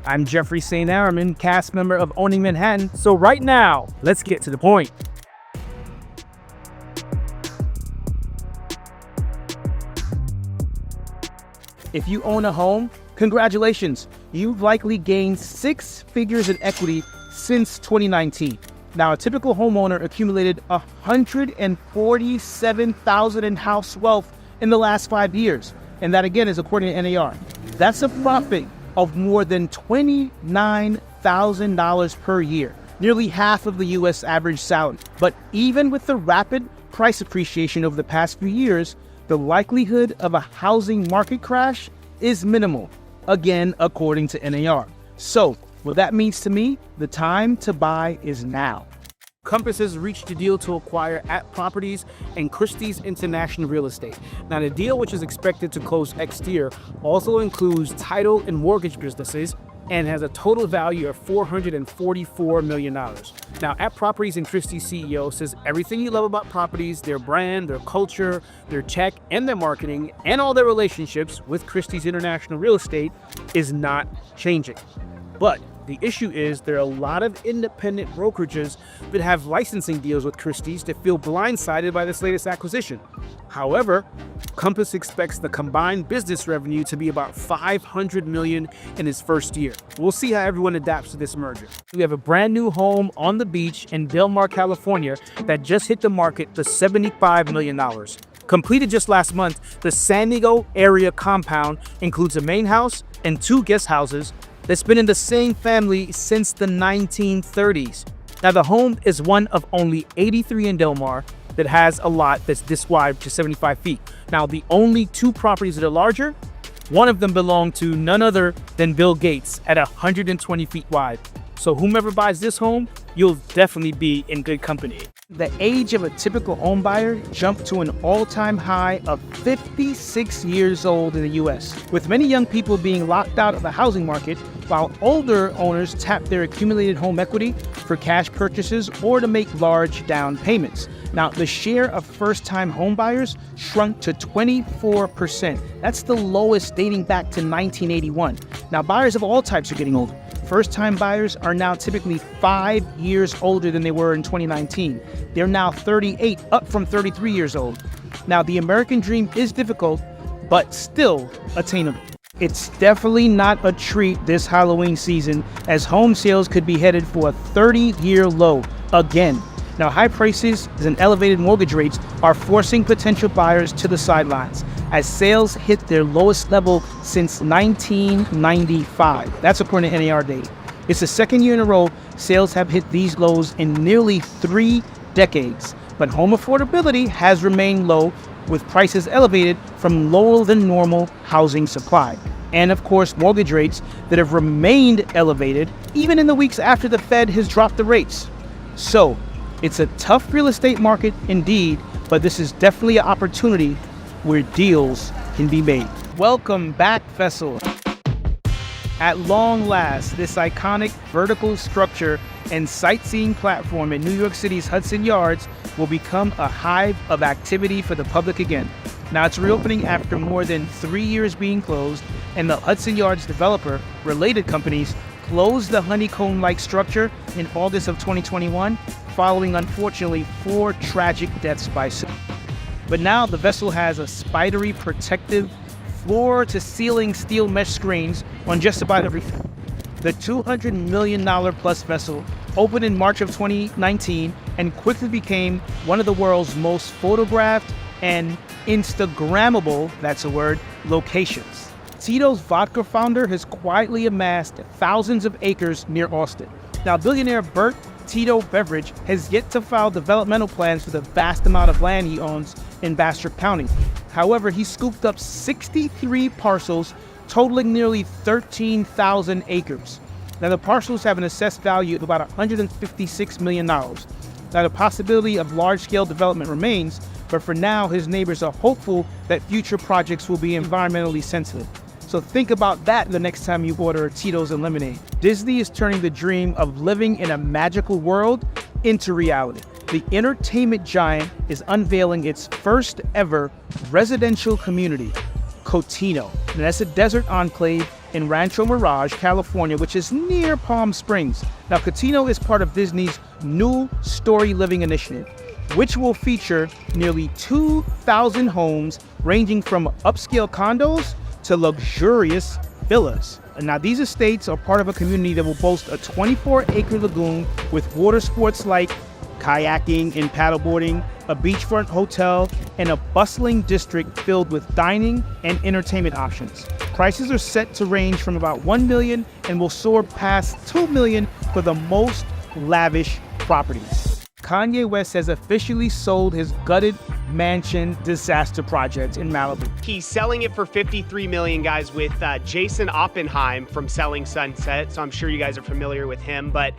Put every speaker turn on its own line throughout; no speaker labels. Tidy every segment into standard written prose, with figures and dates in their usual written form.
I'm Jeffrey St. Arromand, cast member of Owning Manhattan. So right now, let's get to the point. If you own a home, congratulations. You've likely gained 6 figures in equity since 2019. Now, a typical homeowner accumulated $147,000 in house wealth in the last 5 years. And that again is according to NAR. That's a profit of more than $29,000 per year, nearly half of the US average salary. But even with the rapid price appreciation over the past few years, the likelihood of a housing market crash is minimal, again, according to NAR. So, what that means to me, the time to buy is now. Compass has reached a deal to acquire Properties and Christie's International Real Estate. Now, the deal, which is expected to close next year, also includes title and mortgage businesses and has a total value of $444 million. Now, Properties and Christie's CEO says everything you love about properties, their brand, their culture, their tech, and their marketing, and all their relationships with Christie's International Real Estate is not changing. But the issue is there are a lot of independent brokerages that have licensing deals with Christie's that feel blindsided by this latest acquisition. However, Compass expects the combined business revenue to be about $500 million in its first year. We'll see how everyone adapts to this merger. We have a brand new home on the beach in Del Mar, California that just hit the market for $75 million. Completed just last month, the San Diego area compound includes a main house and 2 guest houses that's been in the same family since the 1930s. Now, the home is one of only 83 in Del Mar that has a lot that's this wide to 75 feet. Now, the only 2 properties that are larger, one of them belonged to none other than Bill Gates at 120 feet wide. So whomever buys this home, you'll definitely be in good company. The age of a typical home buyer jumped to an all-time high of 56 years old in the US, with many young people being locked out of the housing market, while older owners tap their accumulated home equity for cash purchases or to make large down payments. Now, the share of first-time home buyers shrunk to 24%. That's the lowest dating back to 1981. Now, buyers of all types are getting older. First-time buyers are now typically 5 years older than they were in 2019. They're now 38, up from 33 years old. Now, the American dream is difficult, but still attainable. It's definitely not a treat this Halloween season, as home sales could be headed for a 30-year low again. Now, high prices and elevated mortgage rates are forcing potential buyers to the sidelines as sales hit their lowest level since 1995. That's according to NAR data. It's the second year in a row sales have hit these lows in nearly 3 decades. But home affordability has remained low, with prices elevated from lower than normal housing supply. And of course, mortgage rates that have remained elevated even in the weeks after the Fed has dropped the rates. So, it's a tough real estate market indeed, but this is definitely an opportunity where deals can be made. Welcome back, Vessel. At long last, this iconic vertical structure and sightseeing platform in New York City's Hudson Yards will become a hive of activity for the public again. Now, it's reopening after more than 3 years being closed, and the Hudson Yards developer, related companies, closed the honeycomb-like structure in August of 2021, following, unfortunately, 4 tragic deaths by sea. But now the Vessel has a spidery protective floor-to-ceiling steel mesh screens on just about everything. The $200 million plus Vessel opened in March of 2019 and quickly became one of the world's most photographed and Instagrammable, that's a word, locations. Tito's Vodka founder has quietly amassed thousands of acres near Austin. Now, billionaire Bert Tito Beveridge has yet to file developmental plans for the vast amount of land he owns in Bastrop County. However, he scooped up 63 parcels totaling nearly 13,000 acres. Now, the parcels have an assessed value of about $156 million. Now, the possibility of large-scale development remains, but for now, his neighbors are hopeful that future projects will be environmentally sensitive. So think about that the next time you order Tito's and lemonade. Disney is turning the dream of living in a magical world into reality. The entertainment giant is unveiling its first ever residential community, Cotino. And that's a desert enclave in Rancho Mirage, California, which is near Palm Springs. Now, Cuttino is part of Disney's new Story Living initiative, which will feature nearly 2,000 homes ranging from upscale condos to luxurious villas. Now, these estates are part of a community that will boast a 24-acre lagoon with water sports like kayaking and paddleboarding, a beachfront hotel, and a bustling district filled with dining and entertainment options. Prices are set to range from about $1 million and will soar past $2 million for the most lavish properties. Kanye West has officially sold his gutted mansion disaster project in Malibu.
He's selling it for $53 million, guys, with Jason Oppenheim from Selling Sunset. So I'm sure you guys are familiar with him. But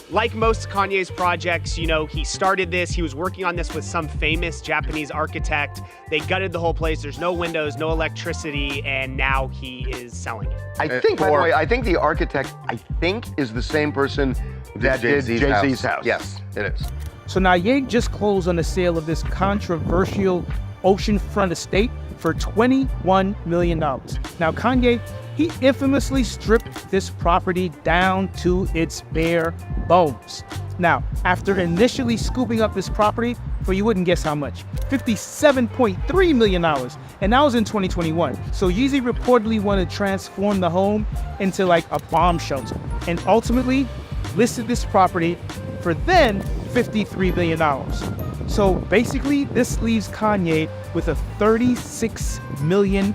like most Kanye's projects, you know, he started this. He was working on this with some famous Japanese architect. They gutted the whole place. There's no windows, no electricity, and now he is selling it.
I think, by the way, I think the architect, is the same person that did Jay-Z's house. Yes, it is.
So now Ye just closed on the sale of this controversial oceanfront estate for $21 million. Now Kanye, he infamously stripped this property down to its bare bones. Now, after initially scooping up this property for, you wouldn't guess how much, $57.3 million. And that was in 2021. So Yeezy reportedly wanted to transform the home into like a bomb shelter and ultimately listed this property for then $53 million. So basically, this leaves Kanye with a $36 million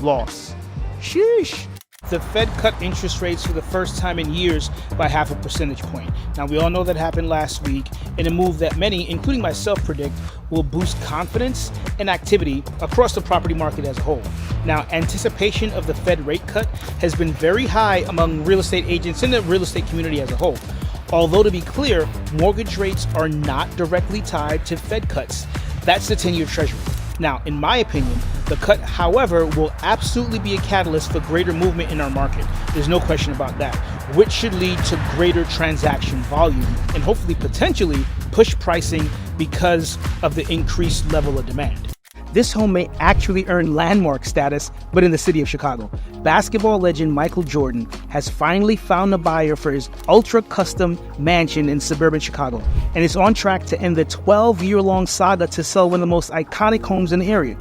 loss. Sheesh. The Fed cut interest rates for the first time in years by 0.5 percentage point. Now, we all know that happened last week in a move that many, including myself, predict will boost confidence and activity across the property market as a whole. Now, anticipation of the Fed rate cut has been very high among real estate agents in the real estate community as a whole. Although, to be clear, mortgage rates are not directly tied to Fed cuts. That's the 10-year Treasury. Now, in my opinion, the cut, however, will absolutely be a catalyst for greater movement in our market. There's no question about that, which should lead to greater transaction volume and hopefully potentially push pricing because of the increased level of demand. This home may actually earn landmark status, but in the city of Chicago. Basketball legend Michael Jordan has finally found a buyer for his ultra-custom mansion in suburban Chicago, and is on track to end the 12-year-long saga to sell one of the most iconic homes in the area.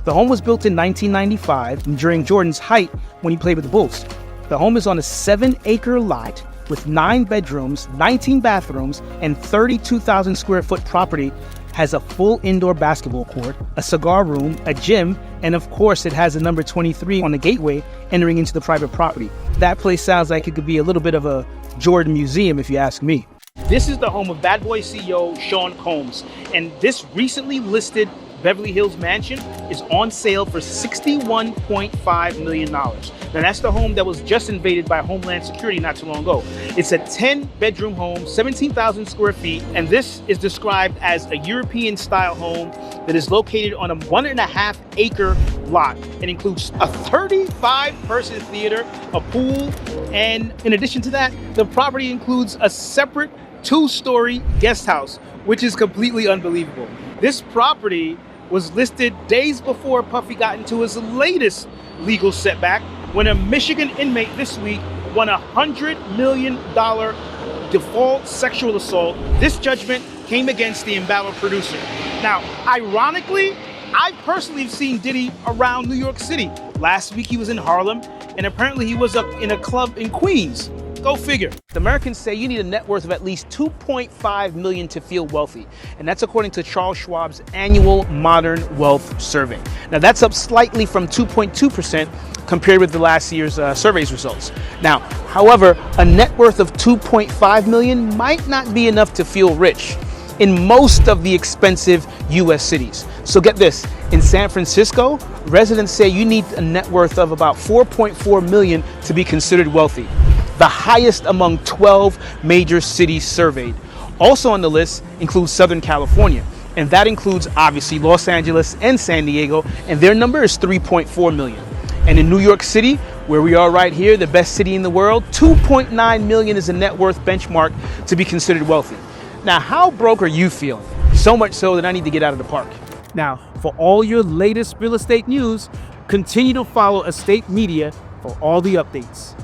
The home was built in 1995 during Jordan's height when he played with the Bulls. The home is on a 7-acre lot with 9 bedrooms, 19 bathrooms, and 32,000 square foot property. Has a full indoor basketball court, a cigar room, a gym, and of course it has a number 23 on the gateway entering into the private property. That place sounds like it could be a little bit of a Jordan museum if you ask me. This is the home of Bad Boy CEO Sean Combs, and this recently listed Beverly Hills mansion is on sale for $61.5 million. Now that's the home that was just invaded by Homeland Security not too long ago. It's a 10-bedroom home, 17,000 square feet, and this is described as a European-style home that is located on a 1.5-acre lot. It includes a 35-person theater, a pool, and in addition to that, the property includes a separate 2-story guest house, which is completely unbelievable. This property was listed days before Puffy got into his latest legal setback when a Michigan inmate this week won a $100 million default sexual assault. This judgment came against the embattled producer. Now, ironically, I personally have seen Diddy around New York City. Last week he was in Harlem, and apparently he was up in a club in Queens. Go figure. The Americans say you need a net worth of at least $2.5 million to feel wealthy. And that's according to Charles Schwab's annual Modern Wealth Survey. Now that's up slightly from 2.2% compared with the last year's survey's results. Now, however, a net worth of $2.5 million might not be enough to feel rich in most of the expensive US cities. So get this, in San Francisco, residents say you need a net worth of about $4.4 million to be considered wealthy, the highest among 12 major cities surveyed. Also on the list includes Southern California, and that includes obviously Los Angeles and San Diego, and their number is 3.4 million. And in New York City, where we are right here, the best city in the world, 2.9 million is a net worth benchmark to be considered wealthy. Now, how broke are you feeling? So much so that I need to get out of the park. Now, for all your latest real estate news, continue to follow Estate Media for all the updates.